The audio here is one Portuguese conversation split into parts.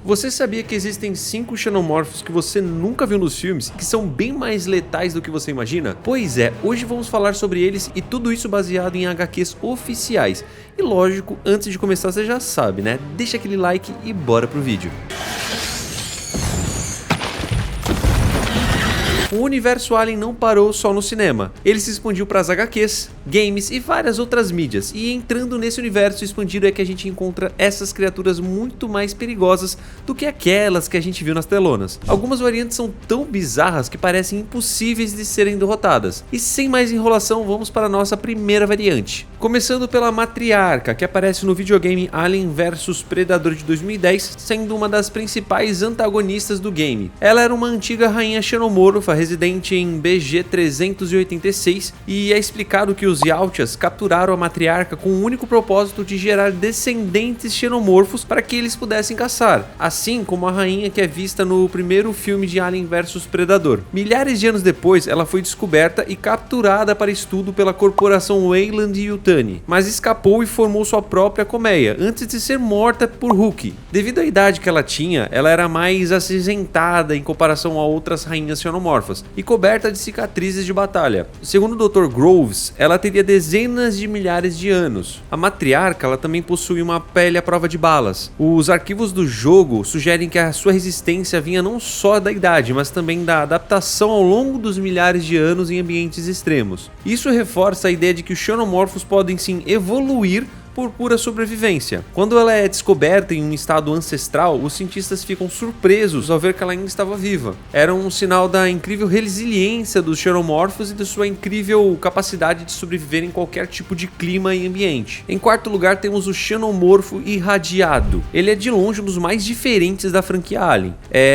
Você sabia que existem 5 xenomorfos que você nunca viu nos filmes, que são bem mais letais do que você imagina? Pois é, hoje vamos falar sobre eles e tudo isso baseado em HQs oficiais. E lógico, antes de começar você já sabe, né? Deixa aquele like e bora pro vídeo. O universo Alien não parou só no cinema, ele se expandiu para as HQs, games e várias outras mídias, e entrando nesse universo expandido é que a gente encontra essas criaturas muito mais perigosas do que aquelas que a gente viu nas telonas. Algumas variantes são tão bizarras que parecem impossíveis de serem derrotadas. E sem mais enrolação, vamos para a nossa primeira variante. Começando pela Matriarca, que aparece no videogame Alien vs Predador de 2010, sendo uma das principais antagonistas do game. Ela era uma antiga rainha xenomorfa residente em BG-386 e é explicado que os Yautjas capturaram a Matriarca com o único propósito de gerar descendentes xenomorfos para que eles pudessem caçar, assim como a rainha que é vista no primeiro filme de Alien vs Predador. Milhares de anos depois, ela foi descoberta e capturada para estudo pela corporação Weyland-Yutani, mas escapou e formou sua própria colmeia, antes de ser morta por Hulk. Devido à idade que ela tinha, ela era mais acinzentada em comparação a outras rainhas xenomorfas e coberta de cicatrizes de batalha. Segundo o Dr. Groves, ela teria dezenas de milhares de anos. A Matriarca ela também possui uma pele à prova de balas. Os arquivos do jogo sugerem que a sua resistência vinha não só da idade, mas também da adaptação ao longo dos milhares de anos em ambientes extremos. Isso reforça a ideia de que os xenomorfos podem sim evoluir por pura sobrevivência. Quando ela é descoberta em um estado ancestral, os cientistas ficam surpresos ao ver que ela ainda estava viva. Era um sinal da incrível resiliência dos xenomorfos e de sua incrível capacidade de sobreviver em qualquer tipo de clima e ambiente. Em quarto lugar temos o xenomorfo irradiado. Ele é de longe um dos mais diferentes da franquia Alien.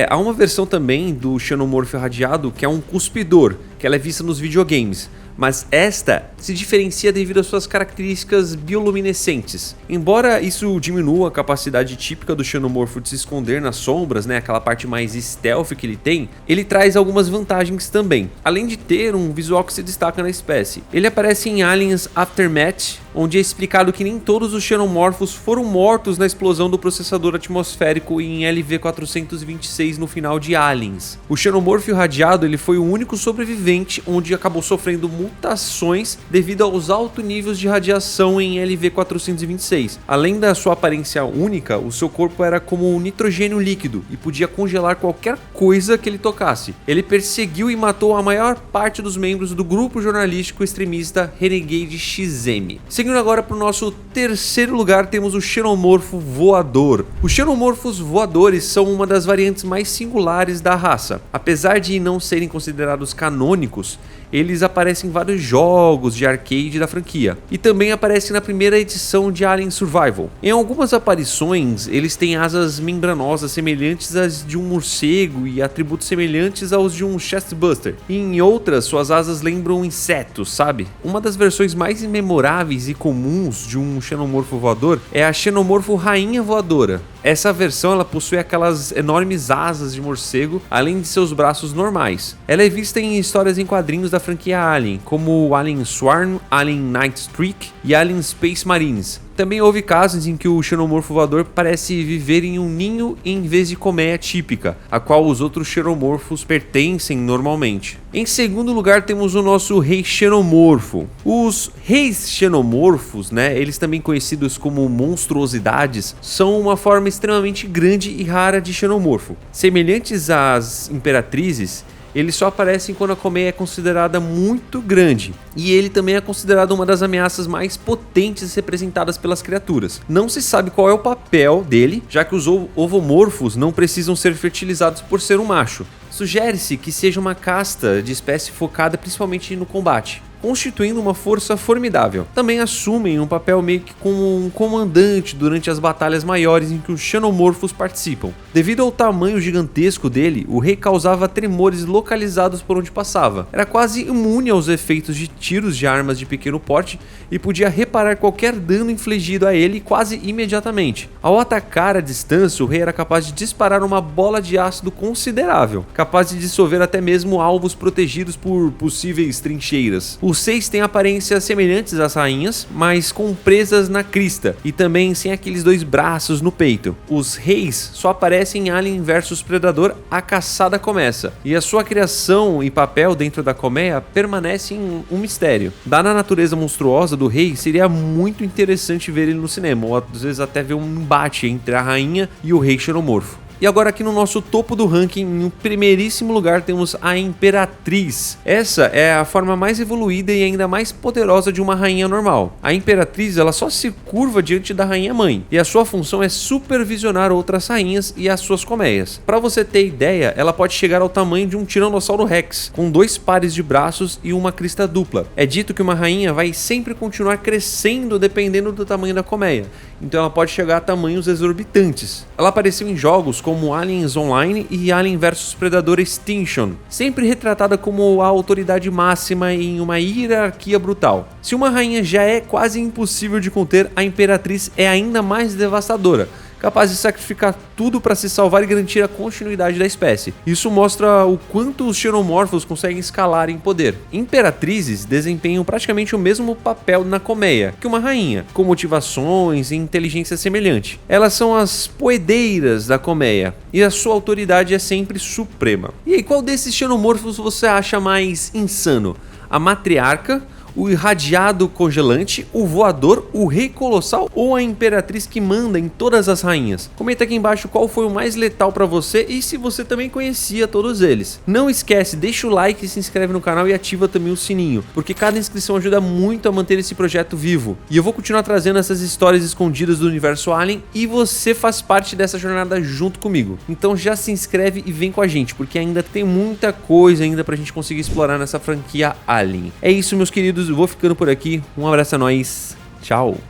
Há uma versão também do xenomorfo irradiado que é um cuspidor, que ela é vista nos videogames. Mas esta se diferencia devido às suas características bioluminescentes. Embora isso diminua a capacidade típica do xenomorfo de se esconder nas sombras, né, aquela parte mais stealth que ele tem, ele traz algumas vantagens também, além de ter um visual que se destaca na espécie. Ele aparece em Aliens Aftermath, onde é explicado que nem todos os xenomorfos foram mortos na explosão do processador atmosférico em LV-426 no final de Aliens. O xenomorfo irradiado ele foi o único sobrevivente onde acabou sofrendo mutações devido aos altos níveis de radiação em LV-426. Além da sua aparência única, o seu corpo era como um nitrogênio líquido e podia congelar qualquer coisa que ele tocasse. Ele perseguiu e matou a maior parte dos membros do grupo jornalístico extremista Renegade XM. Seguindo agora para o nosso terceiro lugar, temos o xenomorfo voador. Os xenomorfos voadores são uma das variantes mais singulares da raça. Apesar de não serem considerados canônicos, eles aparecem em vários jogos de arcade da franquia e também aparecem na primeira edição de Alien Survival. Em algumas aparições, eles têm asas membranosas semelhantes às de um morcego e atributos semelhantes aos de um chestbuster. E em outras, suas asas lembram insetos, sabe? Uma das versões mais memoráveis e comuns de um xenomorfo voador é a xenomorfo rainha voadora. Essa versão ela possui aquelas enormes asas de morcego, além de seus braços normais. Ela é vista em histórias em quadrinhos da franquia Alien, como Alien Swarm, Alien Night Streak e Alien Space Marines. Também houve casos em que o xenomorfo voador parece viver em um ninho em vez de colmeia típica, a qual os outros xenomorfos pertencem normalmente. Em segundo lugar temos o nosso rei xenomorfo. Os reis xenomorfos, né, eles também conhecidos como monstruosidades, são uma forma extremamente grande e rara de xenomorfo. Semelhantes às imperatrizes, eles só aparecem quando a colmeia é considerada muito grande, e ele também é considerado uma das ameaças mais potentes representadas pelas criaturas. Não se sabe qual é o papel dele, já que os ovomorfos não precisam ser fertilizados por ser um macho. Sugere-se que seja uma casta de espécie focada principalmente no combate, constituindo uma força formidável. Também assumem um papel meio que como um comandante durante as batalhas maiores em que os xenomorfos participam. Devido ao tamanho gigantesco dele, o rei causava tremores localizados por onde passava. Era quase imune aos efeitos de tiros de armas de pequeno porte e podia reparar qualquer dano infligido a ele quase imediatamente. Ao atacar à distância, o rei era capaz de disparar uma bola de ácido considerável, capaz de dissolver até mesmo alvos protegidos por possíveis trincheiras. O Os 6 têm aparências semelhantes às rainhas, mas com presas na crista e também sem aqueles 2 braços no peito. Os reis só aparecem em Alien vs Predador: A Caçada Começa, e a sua criação e papel dentro da colmeia permanecem um mistério. Dada a natureza monstruosa do rei, seria muito interessante ver ele no cinema, ou às vezes até ver um embate entre a rainha e o rei xenomorfo. E agora aqui no nosso topo do ranking, em primeiríssimo lugar, temos a Imperatriz. Essa é a forma mais evoluída e ainda mais poderosa de uma rainha normal. A Imperatriz, ela só se curva diante da rainha mãe, e a sua função é supervisionar outras rainhas e as suas colmeias. Para você ter ideia, ela pode chegar ao tamanho de um Tiranossauro Rex, com 2 pares de braços e uma crista dupla. É dito que uma rainha vai sempre continuar crescendo dependendo do tamanho da colmeia, então ela pode chegar a tamanhos exorbitantes. Ela apareceu em jogos como Aliens Online e Alien vs Predador Extinction, sempre retratada como a autoridade máxima em uma hierarquia brutal. Se uma rainha já é quase impossível de conter, a Imperatriz é ainda mais devastadora, capaz de sacrificar tudo para se salvar e garantir a continuidade da espécie. Isso mostra o quanto os xenomorfos conseguem escalar em poder. Imperatrizes desempenham praticamente o mesmo papel na colmeia que uma rainha, com motivações e inteligência semelhante. Elas são as poedeiras da colmeia, e a sua autoridade é sempre suprema. E aí, qual desses xenomorfos você acha mais insano? A matriarca, o irradiado congelante, o voador, o rei colossal ou a imperatriz que manda em todas as rainhas? Comenta aqui embaixo qual foi o mais letal pra você e se você também conhecia todos eles. Não esquece, deixa o like, se inscreve no canal e ativa também o sininho, porque cada inscrição ajuda muito a manter esse projeto vivo. E eu vou continuar trazendo essas histórias escondidas do universo Alien e você faz parte dessa jornada junto comigo. Então já se inscreve e vem com a gente, porque ainda tem muita coisa ainda pra gente conseguir explorar nessa franquia Alien. É isso, meus queridos. Eu vou ficando por aqui. Um abraço a nós. Tchau.